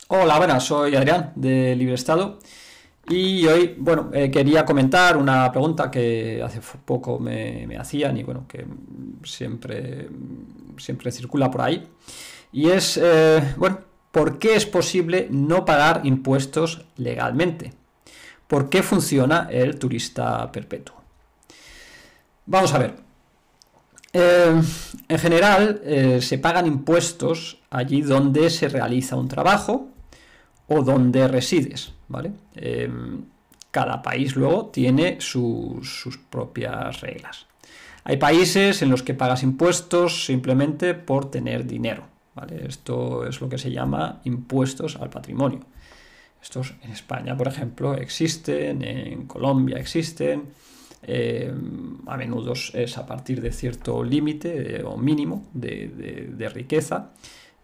Hola, buenas, soy Adrián de Libre Estado y hoy, quería comentar una pregunta que hace poco me hacían y bueno, que siempre circula por ahí y es, ¿por qué es posible no pagar impuestos legalmente? ¿Por qué funciona el turista perpetuo? Vamos a ver. En general, se pagan impuestos allí donde se realiza un trabajo o donde resides, ¿vale? Cada país luego tiene sus propias reglas. Hay países en los que pagas impuestos simplemente por tener dinero, ¿vale? Esto es lo que se llama impuestos al patrimonio. Estos en España, por ejemplo, existen, en Colombia existen, a menudo es a partir de cierto límite o mínimo de riqueza,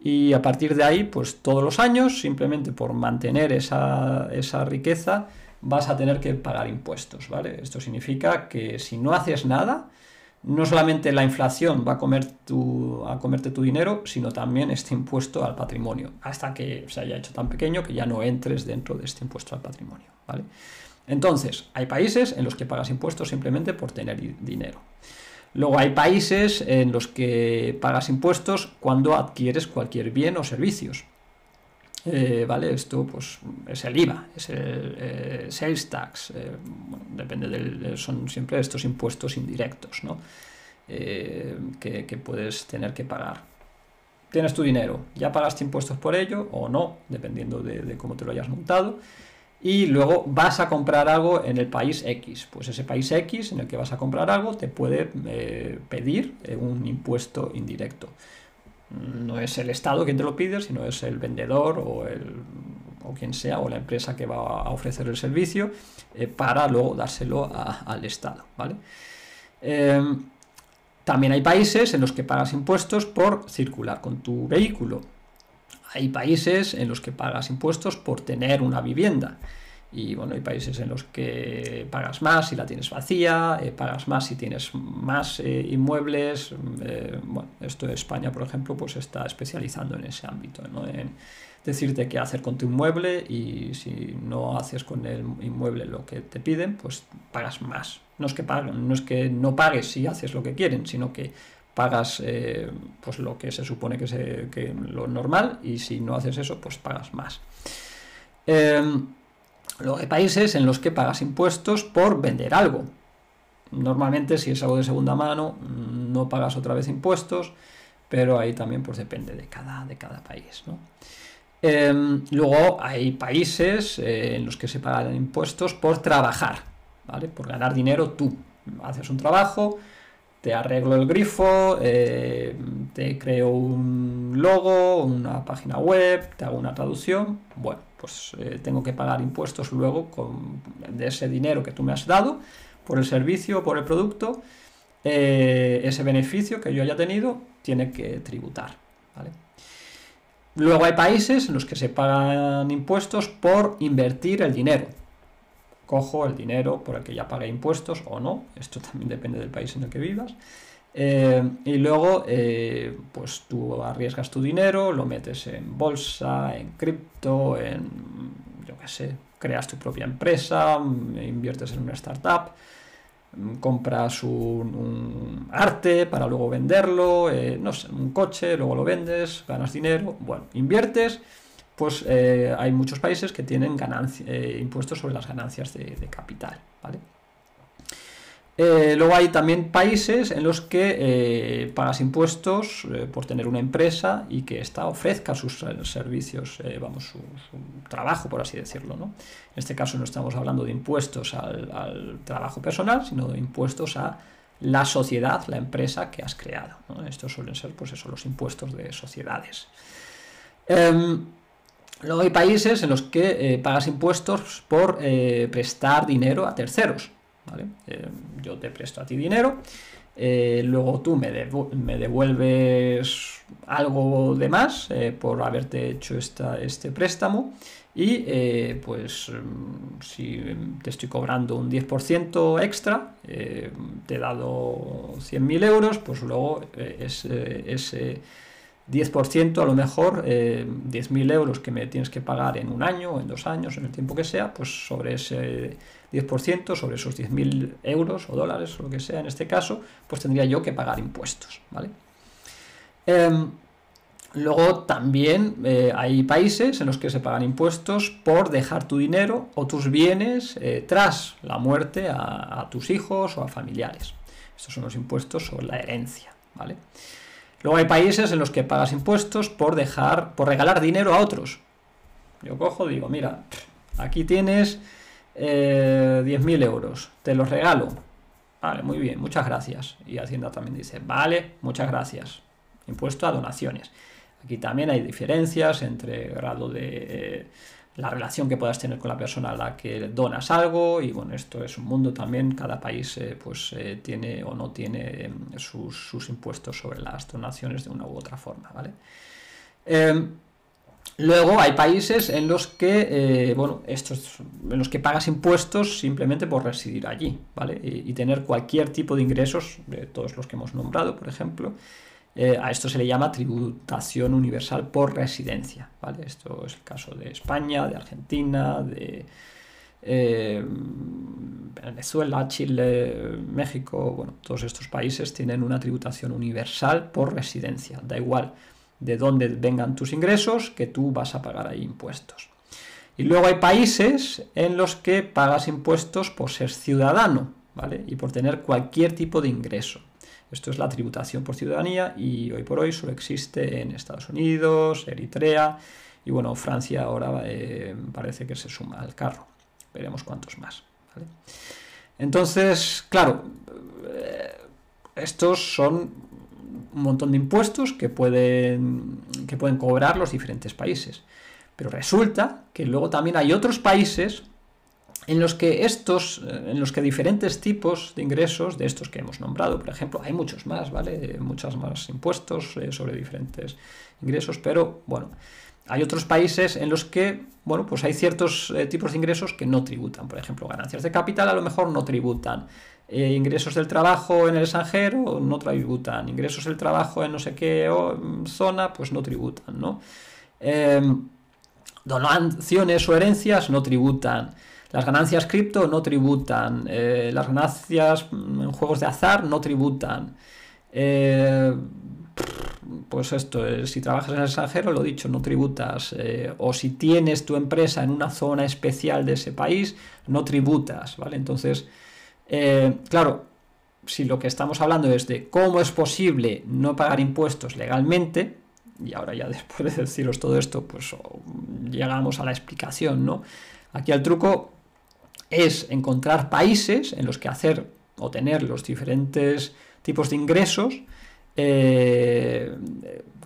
y a partir de ahí, pues todos los años, simplemente por mantener esa riqueza, vas a tener que pagar impuestos, ¿vale? Esto significa que si no haces nada, no solamente la inflación va a comerte tu dinero, sino también este impuesto al patrimonio, hasta que se haya hecho tan pequeño que ya no entres dentro de este impuesto al patrimonio, ¿vale? Entonces, hay países en los que pagas impuestos simplemente por tener dinero. Luego hay países en los que pagas impuestos cuando adquieres cualquier bien o servicios. ¿Vale? Esto pues es el IVA, es el sales tax, son siempre estos impuestos indirectos, ¿no? Que puedes tener que pagar. Tienes tu dinero, ya pagaste impuestos por ello o no, dependiendo de cómo te lo hayas montado, y luego vas a comprar algo en el país X. Pues ese país X en el que vas a comprar algo te puede pedir un impuesto indirecto. No es el Estado quien te lo pide, sino es el vendedor o quien sea, o la empresa que va a ofrecer el servicio, para luego dárselo al Estado, ¿vale? También hay países en los que pagas impuestos por circular con tu vehículo. Hay países en los que pagas impuestos por tener una vivienda. Y bueno, hay países en los que pagas más si la tienes vacía, pagas más si tienes más inmuebles. Bueno, esto de España, por ejemplo, pues está especializando en ese ámbito, ¿no? En decirte qué hacer con tu inmueble, y si no haces con el inmueble lo que te piden, pues pagas más. No es que no pagues si haces lo que quieren, sino que pagas pues lo que se supone que lo normal, y si no haces eso, pues pagas más. Luego hay países en los que pagas impuestos por vender algo. Normalmente, si es algo de segunda mano, no pagas otra vez impuestos, pero ahí también pues depende de cada país, ¿no? Luego hay países en los que se pagan impuestos por trabajar, ¿vale? Por ganar dinero. Tú haces un trabajo, te arreglo el grifo, te creo un logo, una página web, te hago una traducción. Bueno, pues tengo que pagar impuestos luego de ese dinero que tú me has dado por el servicio o por el producto. Ese beneficio que yo haya tenido tiene que tributar, ¿vale? Luego hay países en los que se pagan impuestos por invertir el dinero. Cojo el dinero por el que ya pagué impuestos o no, esto también depende del país en el que vivas, y luego pues tú arriesgas tu dinero, lo metes en bolsa, en cripto, yo qué sé, creas tu propia empresa, inviertes en una startup, compras un arte para luego venderlo, no sé, un coche, luego lo vendes, ganas dinero, bueno, inviertes. Pues hay muchos países que tienen impuestos sobre las ganancias de capital, ¿vale? Luego hay también países en los que pagas impuestos por tener una empresa y que ésta ofrezca sus servicios, su trabajo, por así decirlo, ¿no? En este caso no estamos hablando de impuestos al trabajo personal, sino de impuestos a la sociedad, la empresa que has creado, ¿no? Estos suelen ser, pues eso, los impuestos de sociedades. Luego hay países en los que pagas impuestos por prestar dinero a terceros, ¿vale? Yo te presto a ti dinero, luego tú me devuelves algo de más por haberte hecho este préstamo, y pues si te estoy cobrando un 10% extra, te he dado 100.000 euros, pues luego ese 10% a lo mejor, 10.000 euros que me tienes que pagar en un año o en 2 años, en el tiempo que sea, pues sobre ese 10%, sobre esos 10.000 euros o dólares o lo que sea en este caso, pues tendría yo que pagar impuestos, ¿vale? Luego también hay países en los que se pagan impuestos por dejar tu dinero o tus bienes tras la muerte a tus hijos o a familiares. Estos son los impuestos sobre la herencia, ¿vale? Luego hay países en los que pagas impuestos por regalar dinero a otros. Yo cojo, digo, mira, aquí tienes 10.000 euros, te los regalo. Vale, muy bien, muchas gracias. Y Hacienda también dice, vale, muchas gracias. Impuesto a donaciones. Aquí también hay diferencias entre grado de la relación que puedas tener con la persona a la que donas algo, y bueno, esto es un mundo también, cada país tiene o no tiene sus impuestos sobre las donaciones de una u otra forma, ¿vale? Luego hay países en los que, en los que pagas impuestos simplemente por residir allí, ¿vale? Y tener cualquier tipo de ingresos, de todos los que hemos nombrado, por ejemplo. A esto se le llama tributación universal por residencia, ¿vale? Esto es el caso de España, de Argentina, de Venezuela, Chile, México. Bueno, todos estos países tienen una tributación universal por residencia. Da igual de dónde vengan tus ingresos, que tú vas a pagar ahí impuestos. Y luego hay países en los que pagas impuestos por ser ciudadano, ¿vale? Y por tener cualquier tipo de ingreso. Esto es la tributación por ciudadanía, y hoy por hoy solo existe en Estados Unidos, Eritrea, y bueno, Francia ahora parece que se suma al carro. Veremos cuántos más, ¿vale? Entonces, claro, estos son un montón de impuestos que pueden cobrar los diferentes países. Pero resulta que luego también hay otros países en los que diferentes tipos de ingresos, de estos que hemos nombrado, por ejemplo, hay muchos más, ¿vale? Muchos más impuestos sobre diferentes ingresos, pero bueno, hay otros países en los que, bueno, pues hay ciertos tipos de ingresos que no tributan. Por ejemplo, ganancias de capital a lo mejor no tributan. Ingresos del trabajo en el extranjero no tributan. Ingresos del trabajo en no sé qué zona, pues no tributan, ¿no? Donaciones o herencias no tributan. Las ganancias cripto no tributan. Las ganancias en juegos de azar no tributan. Pues esto, si trabajas en el extranjero, lo dicho, no tributas. O si tienes tu empresa en una zona especial de ese país, no tributas, ¿vale? Entonces, claro, si lo que estamos hablando es de cómo es posible no pagar impuestos legalmente, y ahora ya después de deciros todo esto, pues llegamos a la explicación, ¿no? Aquí el truco es encontrar países en los que hacer o tener los diferentes tipos de ingresos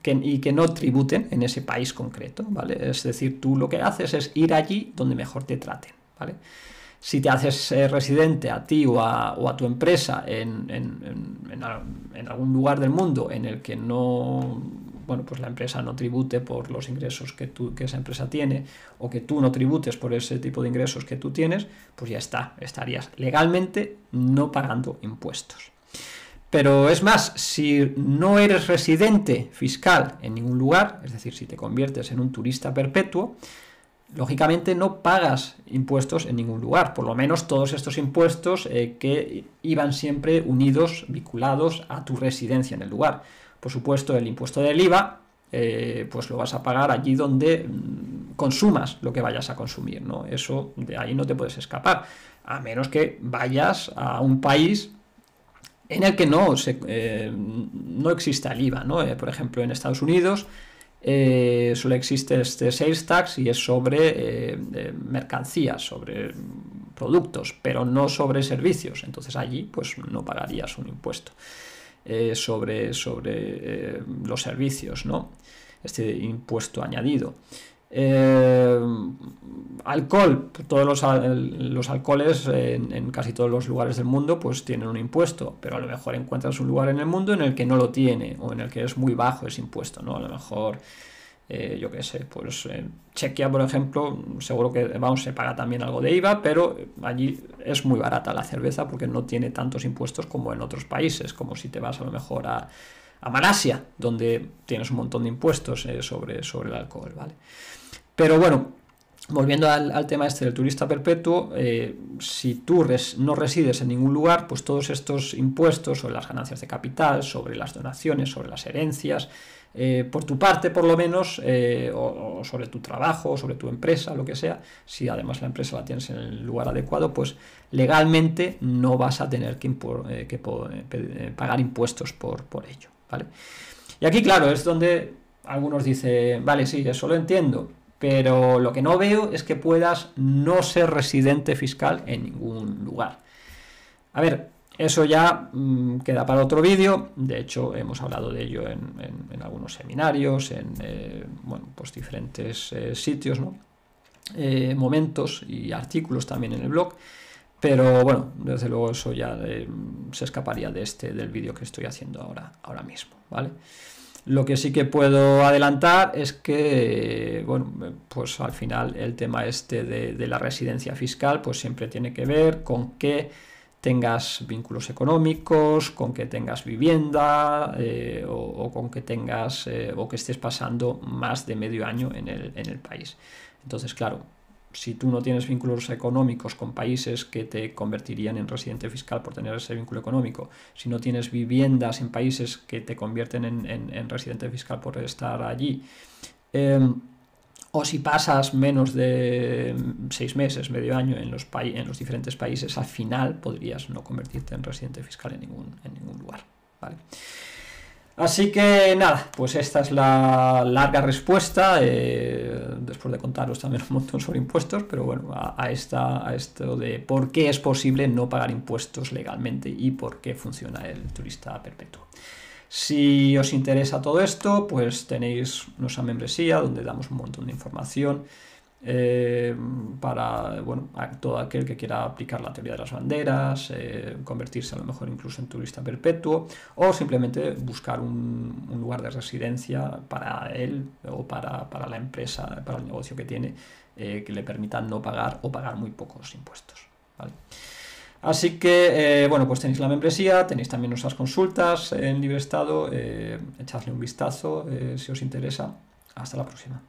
y que no tributen en ese país concreto, ¿vale? Es decir, tú lo que haces es ir allí donde mejor te traten, ¿vale? Si te haces residente a ti o a tu empresa en algún lugar del mundo en el que no, bueno, pues la empresa no tribute por los ingresos que esa empresa tiene, o que tú no tributes por ese tipo de ingresos que tú tienes, pues ya está, estarías legalmente no pagando impuestos. Pero es más, si no eres residente fiscal en ningún lugar, es decir, si te conviertes en un turista perpetuo, lógicamente no pagas impuestos en ningún lugar, por lo menos todos estos impuestos que iban siempre unidos, vinculados a tu residencia en el lugar. Por supuesto, el impuesto del IVA, pues lo vas a pagar allí donde consumas lo que vayas a consumir, ¿no? Eso, de ahí no te puedes escapar, a menos que vayas a un país en el que no exista el IVA, ¿no? Por ejemplo, en Estados Unidos solo existe este sales tax y es sobre mercancías, sobre productos, pero no sobre servicios. Entonces allí pues no pagarías un impuesto sobre los servicios, ¿no? Este impuesto añadido. Alcohol, pues todos los alcoholes en casi todos los lugares del mundo pues tienen un impuesto, pero a lo mejor encuentras un lugar en el mundo en el que no lo tiene, o en el que es muy bajo ese impuesto, ¿no? A lo mejor yo qué sé, pues en Chequia, por ejemplo, seguro que se paga también algo de IVA, pero allí es muy barata la cerveza porque no tiene tantos impuestos como en otros países, como si te vas a lo mejor a a Malasia, donde tienes un montón de impuestos sobre el alcohol, ¿vale? Pero bueno, volviendo al tema este del turista perpetuo, si tú no resides en ningún lugar, pues todos estos impuestos sobre las ganancias de capital, sobre las donaciones, sobre las herencias, por tu parte por lo menos, o sobre tu trabajo, sobre tu empresa, lo que sea, si además la empresa la tienes en el lugar adecuado, pues legalmente no vas a tener que pagar impuestos por ello, ¿vale? Y aquí, claro, es donde algunos dicen, vale, sí, eso lo entiendo, pero lo que no veo es que puedas no ser residente fiscal en ningún lugar. A ver, eso ya queda para otro vídeo. De hecho, hemos hablado de ello en algunos seminarios, en bueno, pues diferentes sitios, ¿no? Momentos y artículos también en el blog. Pero bueno, desde luego eso ya se escaparía del vídeo que estoy haciendo ahora mismo, ¿vale? Lo que sí que puedo adelantar es que, bueno, pues al final el tema este de la residencia fiscal pues siempre tiene que ver con que tengas vínculos económicos, con que tengas vivienda o con que tengas o que estés pasando más de medio año en el país. Entonces, claro, si tú no tienes vínculos económicos con países que te convertirían en residente fiscal por tener ese vínculo económico, si no tienes viviendas en países que te convierten en residente fiscal por estar allí, o si pasas menos de 6 meses, medio año en los diferentes países, al final podrías no convertirte en residente fiscal en ningún lugar, ¿vale? Así que nada, pues esta es la larga respuesta, después de contaros también un montón sobre impuestos, pero bueno, a esto de por qué es posible no pagar impuestos legalmente y por qué funciona el turista perpetuo. Si os interesa todo esto, pues tenéis nuestra membresía donde damos un montón de información para, bueno, a todo aquel que quiera aplicar la teoría de las banderas, convertirse a lo mejor incluso en turista perpetuo o simplemente buscar un lugar de residencia para él o para la empresa, para el negocio que tiene, que le permita no pagar o pagar muy pocos impuestos, ¿vale? Así que, bueno, pues tenéis la membresía, tenéis también nuestras consultas en libre estado, echadle un vistazo si os interesa. Hasta la próxima.